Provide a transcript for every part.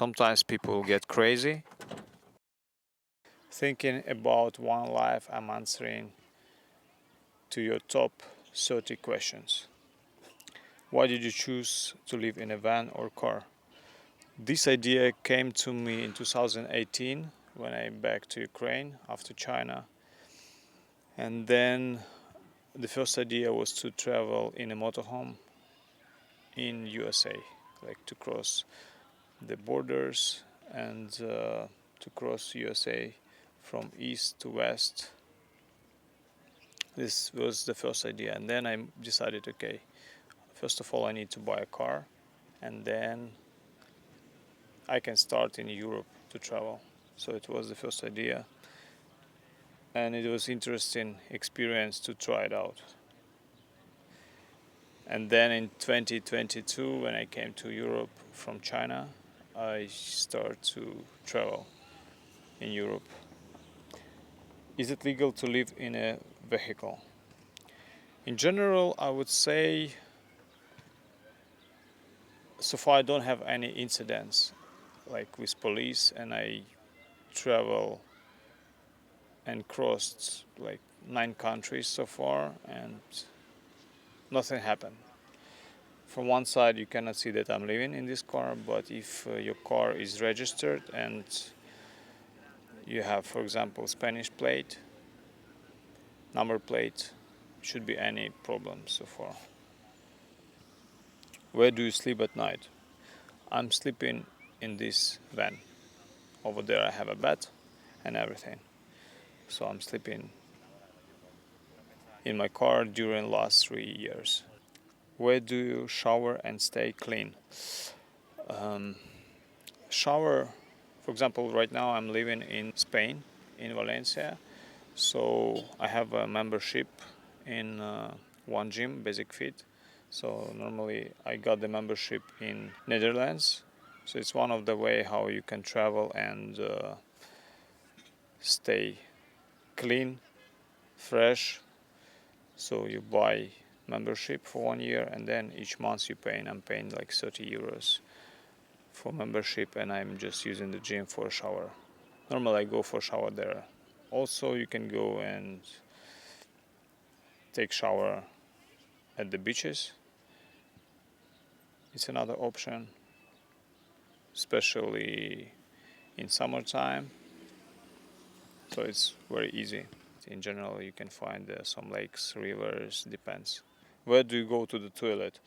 Sometimes people get crazy. Thinking about one life, I'm answering to your top 30 questions. Why did you choose to live in a van or car? This idea came to me in 2018 when I back to Ukraine after China. And then the first idea was to travel in a motorhome in USA, like to cross the borders and to cross USA from east to west. This was the first idea, and then I decided, okay, first of all, I need to buy a car, and then I can start in Europe to travel. So it was the first idea, and it was interesting experience to try it out. And then in 2022, when I came to Europe from China, I started to travel in Europe. Is it legal to live in a vehicle? In general, I would say so far I don't have any incidents like with police, and I travel and crossed like 9 countries so far, and nothing happened. From one side, you cannot see that I'm living in this car, but if your car is registered and you have, for example, Spanish plate, number plate, should be any problem so far. Where do you sleep at night? I'm sleeping in this van. Over there I have a bed and everything. So I'm sleeping in my car during last 3 years. Where do you shower and stay clean? Shower, for example, right now I'm living in Spain, in Valencia. So I have a membership in one gym, Basic Fit. So normally I got the membership in Netherlands. So it's one of the way how you can travel and stay clean, fresh. So you buy membership for 1 year, and then each month you pay. And I'm paying like 30 euros for membership, and I'm just using the gym for a shower. Normally I go for a shower there. Also you can go and take shower at the beaches. It's another option, especially in summertime. So it's very easy. In general, you can find some lakes, rivers, depends. Where do you go to the toilet?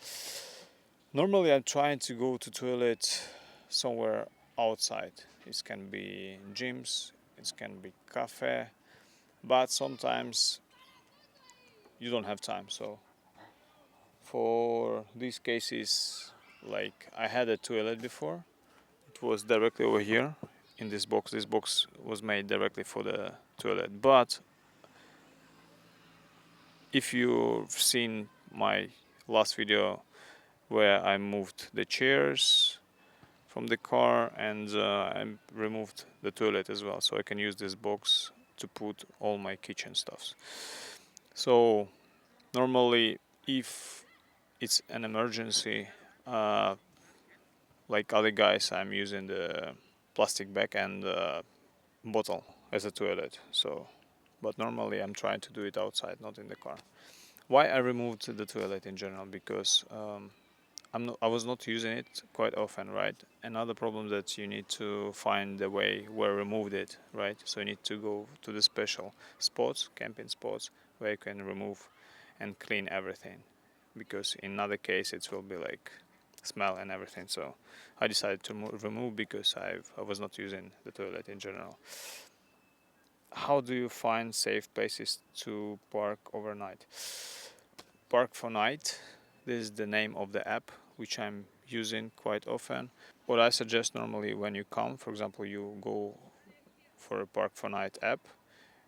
Normally, I'm trying to go to toilet somewhere outside. It can be gyms, it can be cafe, but sometimes you don't have time. So for these cases, like I had a toilet before, it was directly over here in this box. This box was made directly for the toilet. But if you've seen my last video where I moved the chairs from the car and I removed the toilet as well, so I can use this box to put all my kitchen stuffs. So normally, if it's an emergency, uh, like other guys, I'm using the plastic bag and bottle as a toilet. So, but normally I'm trying to do it outside, not in the car. Why I removed the toilet in general? Because I was not using it quite often, right? Another problem that you need to find the way where removed it, right? So you need to go to the special spots, camping spots, where you can remove and clean everything. Because in other case it will be like smell and everything. So I decided to remove because I was not using the toilet in general. How do you find safe places to park overnight? Park for Night. This is the name of the app which I'm using quite often. What I suggest normally when you come, for example, you go for a Park for Night app,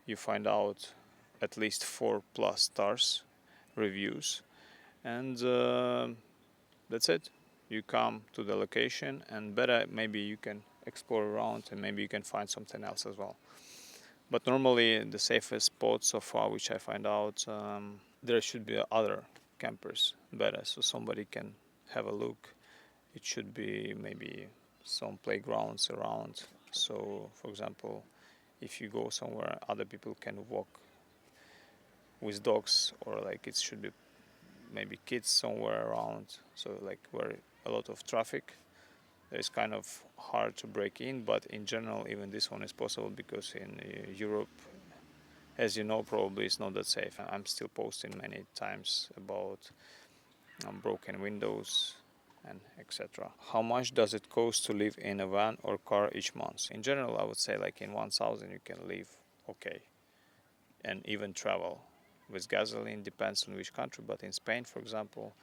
you find out at least 4+ stars reviews, and that's it. You come to the location, and better maybe you can explore around and maybe you can find something else as well. But normally the safest spot so far, which I find out, there should be other campers better, so somebody can have a look. It should be maybe some playgrounds around. So, for example, if you go somewhere, other people can walk with dogs, or like it should be maybe kids somewhere around. So, like where a lot of traffic, it's kind of hard to break in. But in general, even this one is possible because in Europe, as you know, probably it's not that safe. I'm still posting many times about broken windows and etc. How much does it cost to live in a van or car each month? In general, I would say like in 1,000 you can live okay and even travel. With gasoline, depends on which country, but in Spain, for example,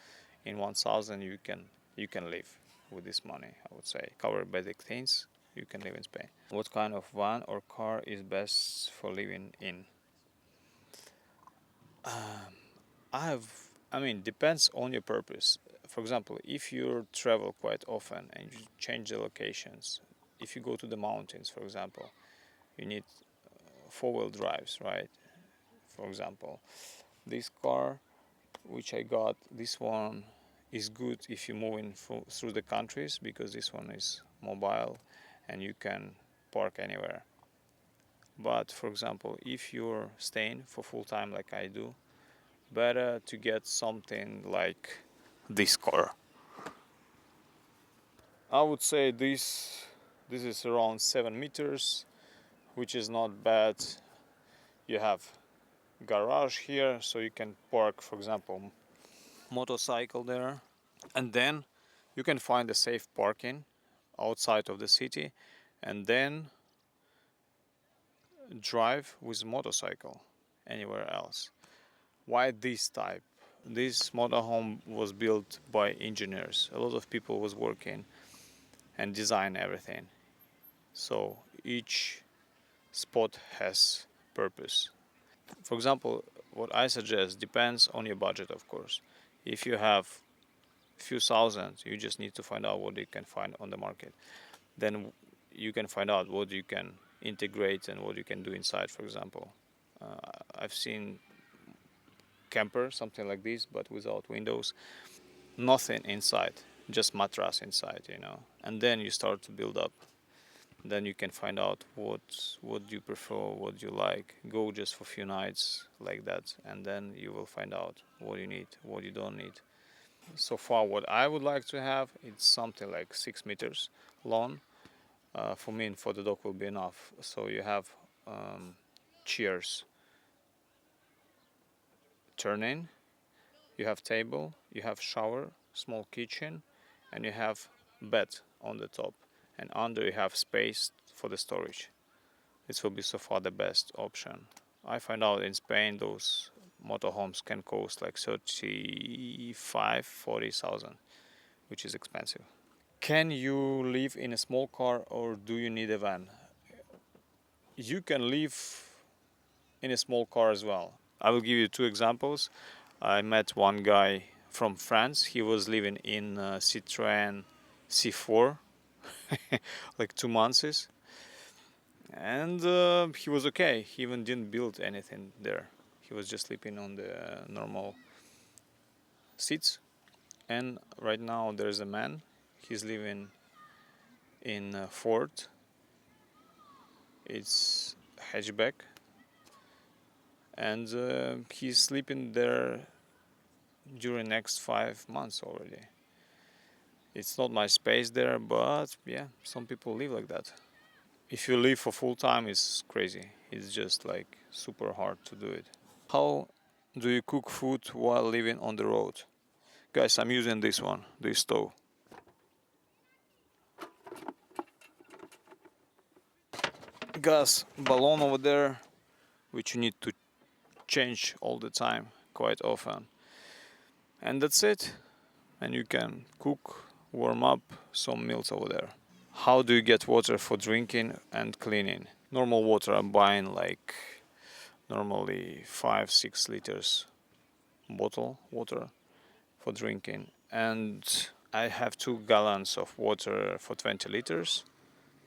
in 1,000 you can live with this money. I would say cover basic things. You can live in Spain. What kind of van or car is best for living in? I mean, depends on your purpose. For example, if you travel quite often and you change the locations, if you go to the mountains, for example, you need four-wheel drives, right? For example, this car which I got, this one is good if you're moving through the countries because this one is mobile and you can park anywhere. But for example, if you're staying for full time like I do, better to get something like this car. I would say this is around 7 meters, which is not bad. You have garage here, so you can park, for example, motorcycle there, and then you can find a safe parking outside of the city, and then drive with motorcycle anywhere else. Why this type? This motorhome was built by engineers. A lot of people was working and design everything. So each spot has purpose. For example, what I suggest depends on your budget, of course. If you have few thousand, you just need to find out what you can find on the market. Then you can find out what you can integrate and what you can do inside. For example, I've seen camper, something like this, but without windows, nothing inside, just mattress inside, and then you start to build up. Then you can find out what you prefer, what you like. Go just for a few nights like that, and then you will find out what you need, what you don't need. So far, what I would like to have, it's something like 6 meters long. For me and for the dog will be enough. So you have chairs turning, you have table, you have shower, small kitchen, and you have bed on the top, and under you have space for the storage. This will be so far the best option. I find out in Spain those motorhomes can cost like 35-40,000, which is expensive. Can you live in a small car or do you need a van? You can live in a small car as well. I will give you two examples. I met one guy from France. He was living in Citroën C4 like 2 months, and he was okay. He even didn't build anything there. He was just sleeping on the normal seats. And right now there's a man. He's living in Ford. It's hatchback, and he's sleeping there during next 5 months already. It's not my space there, but yeah, some people live like that. If you live for full time, it's crazy. It's just like super hard to do it. How do you cook food while living on the road? Guys, I'm using this one, this stove. Gas balloon over there, which you need to change all the time, quite often. And that's it. And you can cook, warm up some meals over there. How do you get water for drinking and cleaning? Normal water, I'm buying like normally 5-6 liters bottle water for drinking, and I have 2 gallons of water for 20 liters,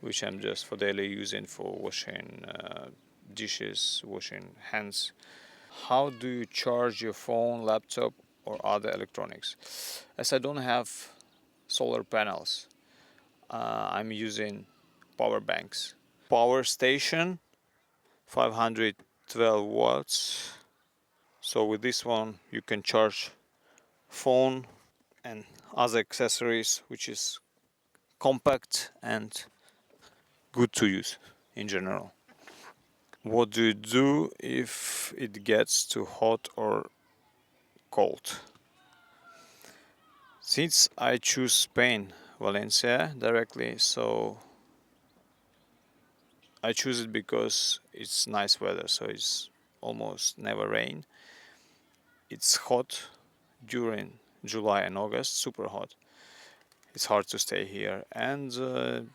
which I'm just for daily using for washing dishes, washing hands. How do you charge your phone, laptop, or other electronics? As I don't have solar panels, I'm using power banks. Power station, 512 watts. So with this one you can charge phone and other accessories, which is compact and good to use in general. What do you do if it gets too hot or cold? Since I choose Spain, Valencia directly, so I choose it because it's nice weather, so it's almost never rain. It's hot during July and August, super hot. It's hard to stay here, and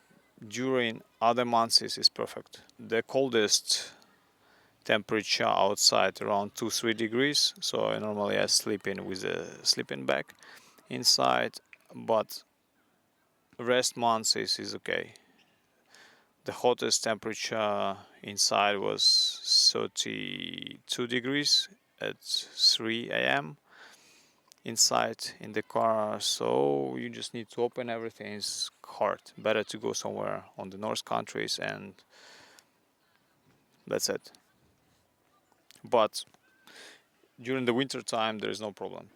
during other months it's perfect. The coldest temperature outside around 2-3 degrees, so normally I sleep in with a sleeping bag inside, but rest months is okay. The hottest temperature inside was 32 degrees at 3 a.m. inside in the car, so you just need to open everything. It's hard. Better to go somewhere on the north countries, and that's it. But during the winter time there is no problem.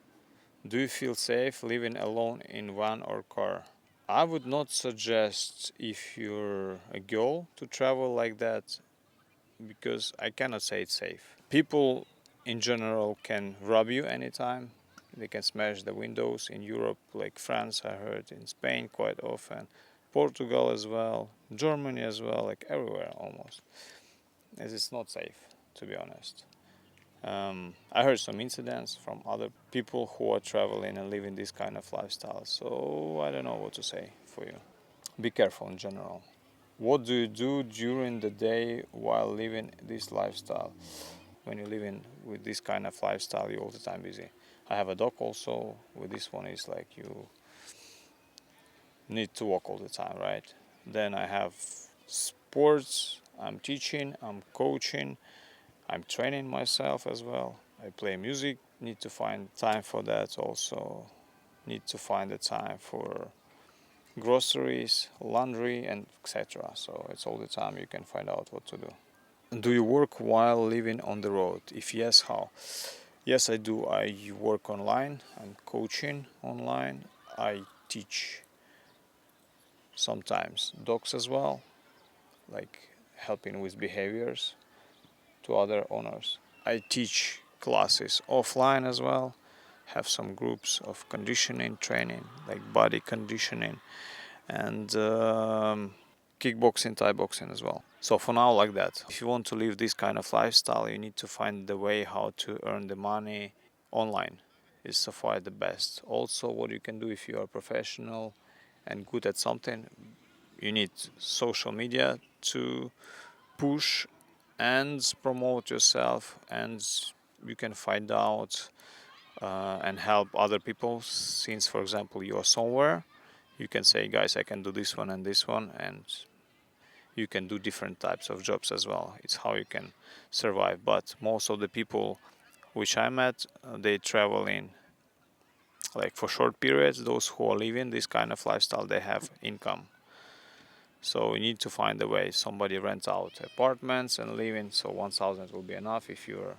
Do you feel safe living alone in van or car? I would not suggest if you're a girl to travel like that, because I cannot say it's safe. People in general can rob you anytime. They can smash the windows in Europe, like France, I heard, in Spain quite often, Portugal as well, Germany as well, like everywhere almost. As it's not safe, to be honest. I heard some incidents from other people who are traveling and living this kind of lifestyle, so I don't know what to say for you. Be careful in general. What do you do during the day while living this lifestyle? When you're living with this kind of lifestyle, you're all the time busy. I have a dog also. With this one, is like you need to walk all the time, right? Then I have sports. I'm teaching. I'm coaching. I'm training myself as well. I play music. Need to find time for that also. Need to find the time for groceries, laundry, and etc. So it's all the time you can find out what to do. Do you work while living on the road? If yes, how? Yes, I do. I work online. I'm coaching online. I teach sometimes dogs as well, like helping with behaviors to other owners. I teach classes offline as well. Have some groups of conditioning training, like body conditioning, and kickboxing, Thai boxing as well. So for now, like that. If you want to live this kind of lifestyle, you need to find the way how to earn the money online. Is so far the best. Also, what you can do if you are professional and good at something, you need social media to push and promote yourself, and you can find out and help other people. Since, for example, you are somewhere, you can say, guys, I can do this one and this one, and you can do different types of jobs as well. It's how you can survive. But most of the people which I met, they travel in like for short periods. Those who are living this kind of lifestyle, they have income. So you need to find a way. Somebody rent out apartments and live in. So 1,000 will be enough if you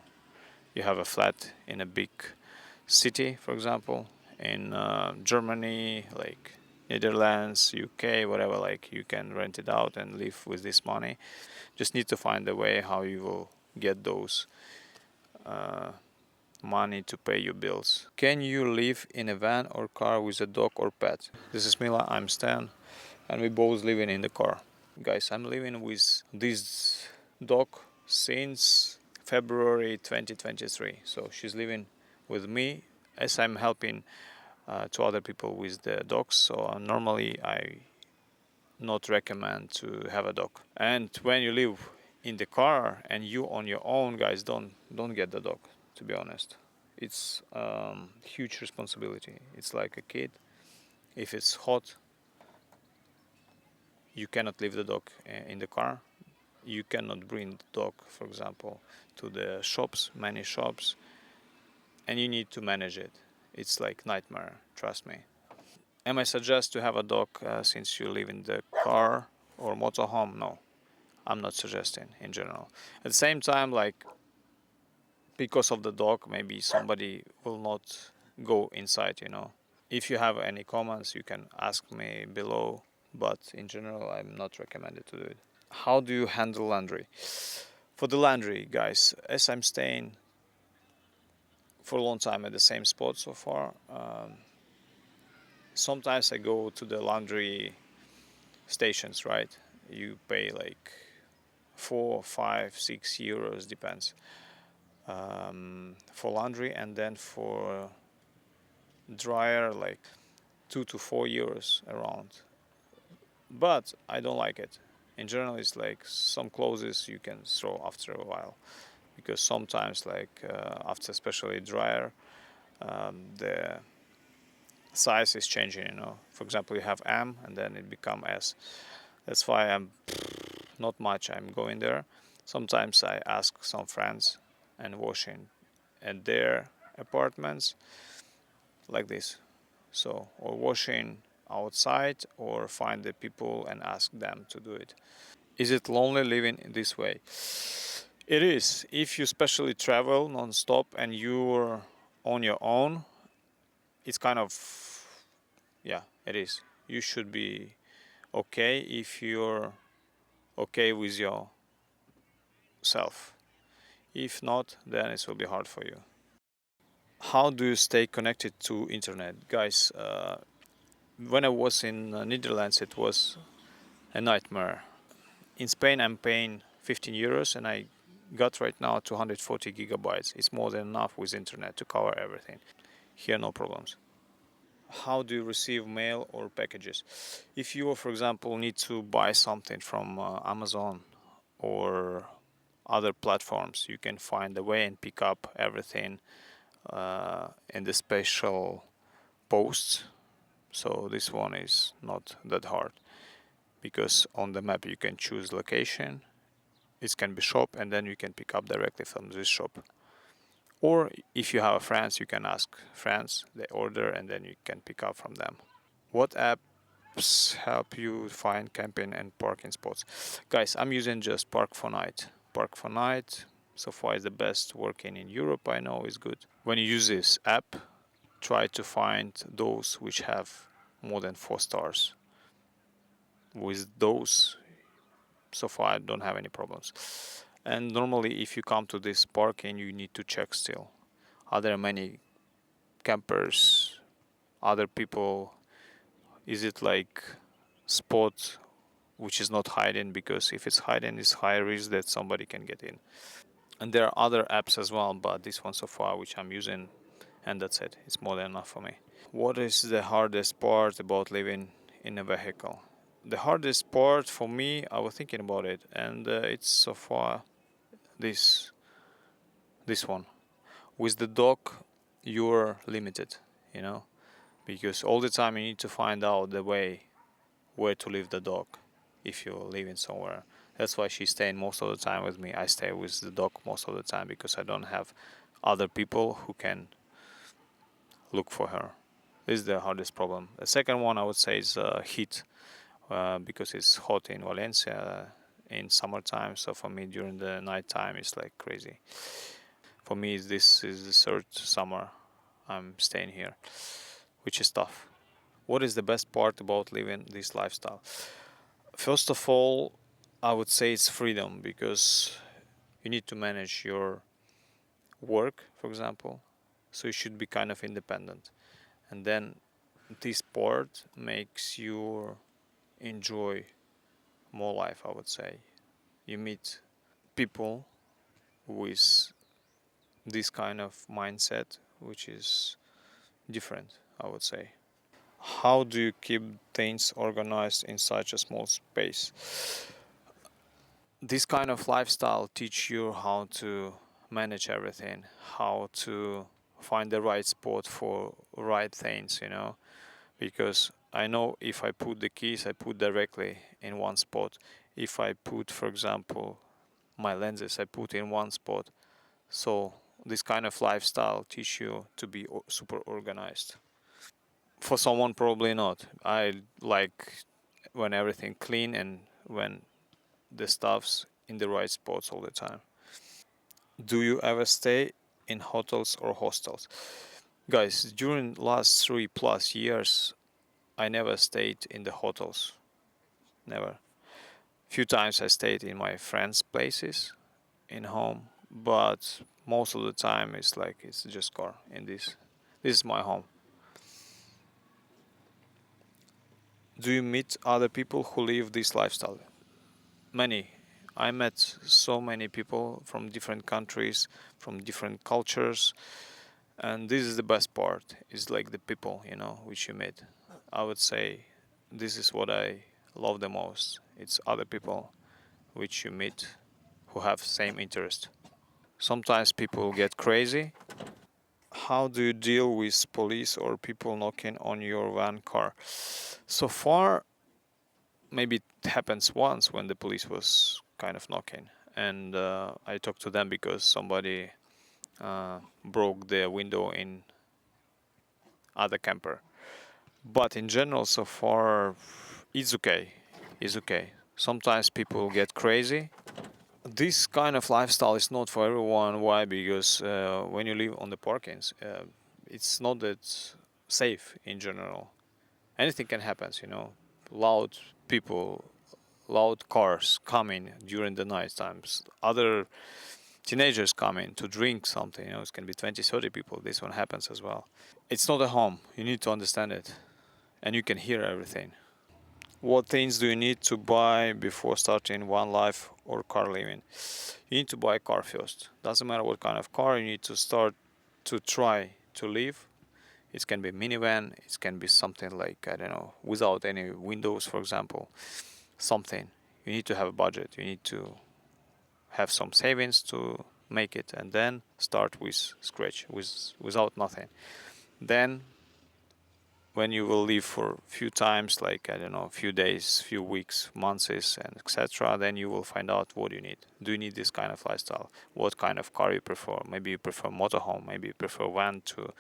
have a flat in a big city, for example, in Germany, like Netherlands, UK, whatever. Like you can rent it out and live with this money. Just need to find a way how you will get those money to pay your bills. Can you live in a van or car with a dog or pet? This is Mila, I'm Stan, and we both living in the car. Guys, I'm living with this dog since February 2023. So she's living with me as I'm helping to other people with the dogs. So normally I not recommend to have a dog. And when you live in the car and you on your own, guys, don't get the dog. To be honest, it's huge responsibility. It's like a kid. If it's hot, you cannot leave the dog in the car. You cannot bring the dog, for example, to the shops, many shops, and you need to manage it. It's like nightmare, trust me. Am I suggest to have a dog since you live in the car or motorhome? No, I'm not suggesting in general. At the same time, like because of the dog, maybe somebody will not go inside, you know. If you have any comments, you can ask me below, but in general, I'm not recommended to do it. How do you handle laundry? For the laundry, guys, as I'm staying for a long time at the same spot so far, sometimes I go to the laundry stations, right? You pay like 4, 5, 6 euros, depends, for laundry, and then for dryer, like 2 to 4 euros around. But I don't like it. In general, it's like some clothes you can throw after a while, because sometimes, like after especially dryer, the size is changing. You know, for example, you have M and then it become S. That's why I'm not much. I'm going there. Sometimes I ask some friends and washing at their apartments like this. So, or washing outside, or find the people and ask them to do it. Is it lonely living in this way? It is. If you especially travel non-stop and you're on your own, it's kind of, yeah, it is. You should be okay if you're okay with yourself. If not, then it will be hard for you. How do you stay connected to internet, guys? When I was in Netherlands, it was a nightmare. In Spain, I'm paying 15 euros, and I got right now 240 gigabytes. It's more than enough with internet to cover everything. Here, no problems. How do you receive mail or packages? If you, for example, need to buy something from Amazon or other platforms, you can find a way and pick up everything in the special posts. So this one is not that hard, because on the map you can choose location, it can be shop, and then you can pick up directly from this shop. Or if you have friends, you can ask friends, they order, and then you can pick up from them. What apps help you find camping and parking spots? Guys, I'm using just Park4Night. Park4Night so far is the best working in Europe. I know is good. When you use this app, try to find those which have more than 4 stars. With those, so far I don't have any problems. And normally, if you come to this parking, you need to check still. Are there many campers, other people? Is it like spot which is not hiding? Because if it's hiding, it's high risk that somebody can get in. And there are other apps as well, but this one so far which I'm using, and that's it. It's more than enough for me. What is the hardest part about living in a vehicle? The hardest part for me, I was thinking about it, and it's so far this this one. With the dog, you're limited, you know, because all the time you need to find out the way where to leave the dog if you're living somewhere. That's why she's staying most of the time with me. I stay with the dog most of the time because I don't have other people who can look for her. This is the hardest problem. The second one I would say is heat, because it's hot in Valencia in summertime. So for me during the night time it's like crazy. For me this is the third summer I'm staying here, which is tough. What is the best part about living this lifestyle? First of all, I would say it's freedom, because you need to manage your work, for example, so you should be kind of independent. And then this part makes you enjoy more life, I would say. You meet people with this kind of mindset, which is different, I would say. How do you keep things organized in such a small space? This kind of lifestyle teach you how to manage everything, how to find the right spot for right things, you know, because I know if I put the keys, I put directly in one spot. If I put, for example, my lenses, I put in one spot. So this kind of lifestyle teach you to be super organized. For someone, probably not. I like when everything clean and when the stuff's in the right spots all the time. Do you ever stay in hotels or hostels? Guys, during last 3+ years, I never stayed in the hotels. Never. Few times I stayed in my friends' places, in home, but most of the time it's just car in this. This is my home. Do you meet other people who live this lifestyle? Many. I met so many people from different countries, from different cultures, and this is the best part. Is like the people, which you meet. I would say this is what I love the most. It's other people which you meet who have same interest. Sometimes people get crazy. How do you deal with police or people knocking on your van car? So far, maybe it happens once when the police was kind of knocking, and I talked to them because somebody broke the window in other camper. But in general, so far, it's okay. It's okay. Sometimes people get crazy. This kind of lifestyle is not for everyone. Why? Because when you live on the parkings, it's not that safe in general. Anything can happen, Loud people, loud cars coming during the night times. Other teenagers coming to drink something, it can be 20, 30 people. This one happens as well. It's not a home. You need to understand it. And you can hear everything. What things do you need to buy before starting one life or car living? You need to buy a car first. Doesn't matter what kind of car, you need to start to try to live. It can be minivan, it can be something like, I don't know, without any windows, for example. Something. You need to have a budget. You need to have some savings to make it, and then start with scratch, without nothing. Then when you will live for few times, like, I don't know, few days, few weeks, months, and etc., then you will find out what you need. Do you need this kind of lifestyle? What kind of car you prefer? Maybe you prefer motorhome, maybe you prefer van to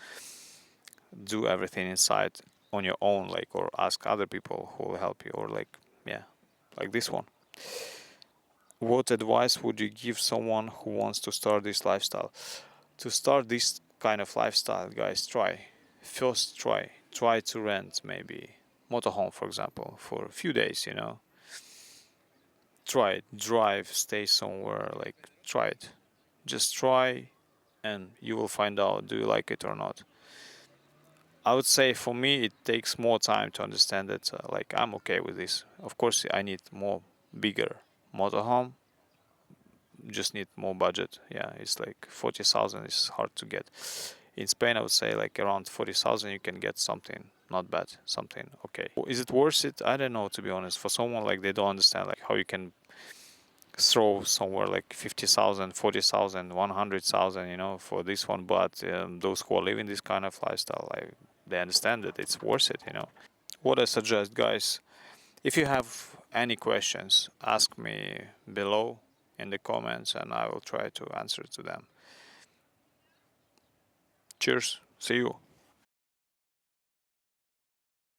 do everything inside on your own, like, or ask other people who will help you, or like, yeah, like this one. What advice would you give someone who wants to start this lifestyle? To start this kind of lifestyle, guys, try to rent maybe motorhome, for example, for a few days. Try it, drive, stay somewhere, like, try it. Just try, and you will find out, do you like it or not. I would say for me it takes more time to understand that, like, I'm okay with this. Of course I need more bigger motorhome, just need more budget. Yeah, it's like 40,000 is hard to get. In Spain, I would say like around 40,000 you can get something not bad, something okay. Is it worth it? I don't know, to be honest. For someone like they don't understand like how you can throw somewhere like 50,000, 40,000, 100,000, for this one. But those who are living this kind of lifestyle, like, they understand that it's worth it. What I suggest, guys, if you have any questions, ask me below in the comments and I will try to answer to them. Cheers. See you.